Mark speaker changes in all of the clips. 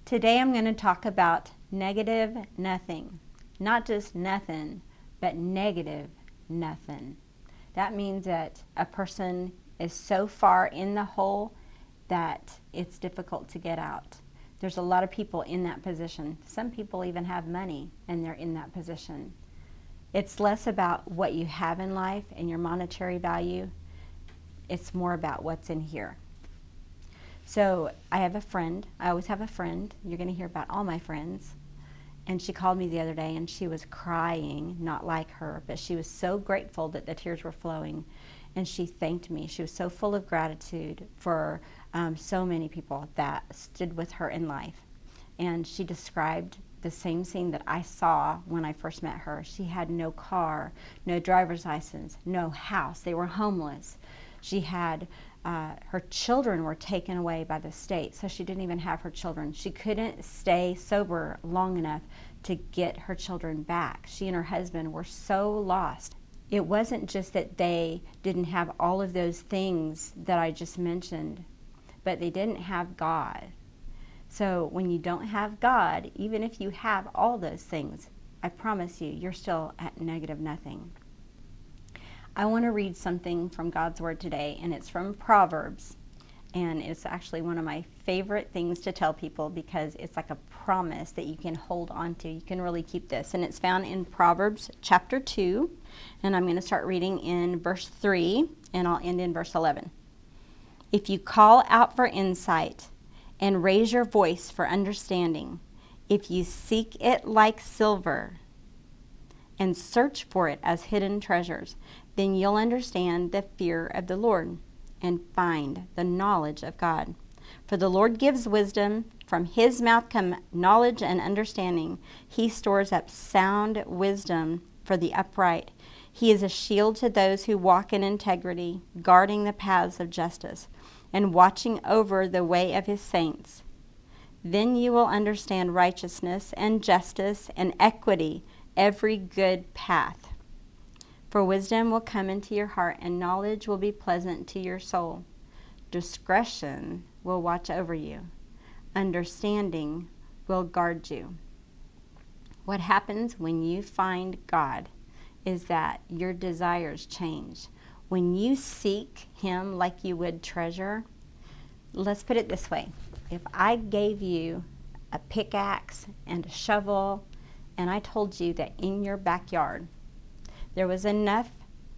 Speaker 1: Today I'm going to talk about negative nothing. Not just nothing, but negative nothing. That means that a person is so far in the hole that it's difficult to get out. There's a lot of people in that position. Some people even have money and they're in that position. It's less about what you have in life and your monetary value. It's more about what's in here. So I have a friend. I always have a friend. You're going to hear about all my friends. And she called me the other day and she was crying, not like her, but she was so grateful that the tears were flowing. And she thanked me. She was so full of gratitude for so many people that stood with her in life. And she described the same scene that I saw when I first met her. She had no car, no driver's license, no house. They were homeless. She had her children were taken away by the state, so she didn't even have her children. She couldn't stay sober long enough to get her children back. She and her husband were so lost. It wasn't just that they didn't have all of those things that I just mentioned, but they didn't have God. So when you don't have God, even if you have all those things, I promise you, you're still at negative nothing. I want to read something from God's Word today, and it's from Proverbs. And it's actually one of my favorite things to tell people because it's like a promise that you can hold on to. You can really keep this. And it's found in Proverbs chapter 2. And I'm going to start reading in verse 3, and I'll end in verse 11. If you call out for insight and raise your voice for understanding, if you seek it like silver and search for it as hidden treasures, then you'll understand the fear of the Lord and find the knowledge of God. For the Lord gives wisdom. From his mouth come knowledge and understanding. He stores up sound wisdom for the upright. He is a shield to those who walk in integrity, guarding the paths of justice and watching over the way of his saints. Then you will understand righteousness and justice and equity, every good path. For wisdom will come into your heart, and knowledge will be pleasant to your soul. Discretion will watch over you. Understanding will guard you. What happens when you find God is that your desires change. When you seek him like you would treasure, let's put it this way. If I gave you a pickaxe and a shovel, and I told you that in your backyard there was enough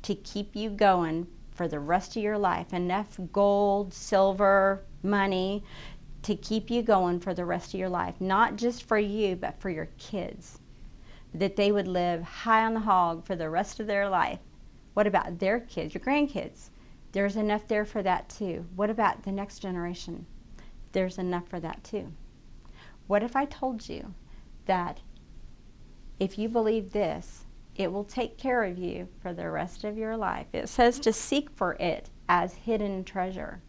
Speaker 1: to keep you going for the rest of your life, enough gold, silver, money to keep you going for the rest of your life, not just for you, but for your kids, that they would live high on the hog for the rest of their life. What about their kids, your grandkids? There's enough there for that too. What about the next generation? There's enough for that too. What if I told you that if you believe this, it will take care of you for the rest of your life? It says to seek for it as hidden treasure.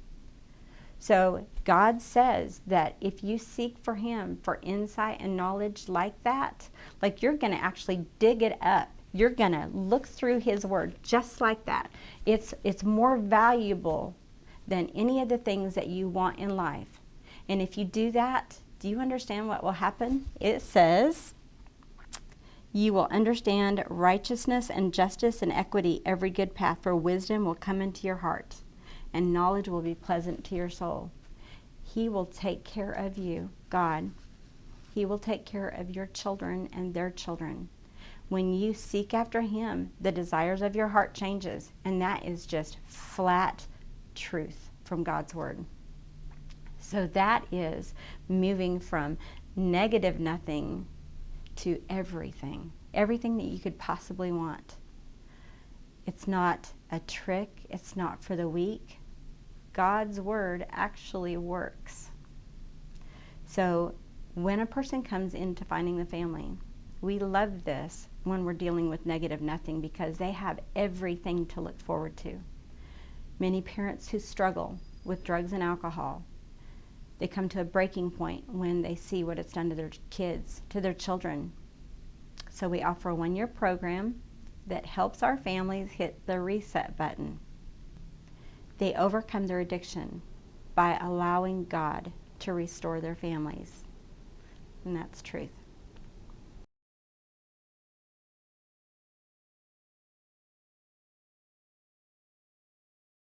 Speaker 1: So God says that if you seek for him for insight and knowledge like that, like you're going to actually dig it up. You're going to look through his word just like that. It's more valuable than any of the things that you want in life. And if you do that, do you understand what will happen? It says, you will understand righteousness and justice and equity, every good path, for wisdom will come into your heart, and knowledge will be pleasant to your soul. He will take care of you, God. He will take care of your children and their children. When you seek after him, the desires of your heart changes, and that is just flat truth from God's word. So that is moving from negative nothing to everything that you could possibly want. It's not a trick. It's not for the weak. God's word actually works. So when a person comes into Finding the Family, we love this when we're dealing with negative nothing because they have everything to look forward to. Many parents who struggle with drugs and alcohol, they come to a breaking point when they see what it's done to their kids, to their children. So we offer a 1-year program that helps our families hit the reset button. They overcome their addiction by allowing God to restore their families. And that's truth.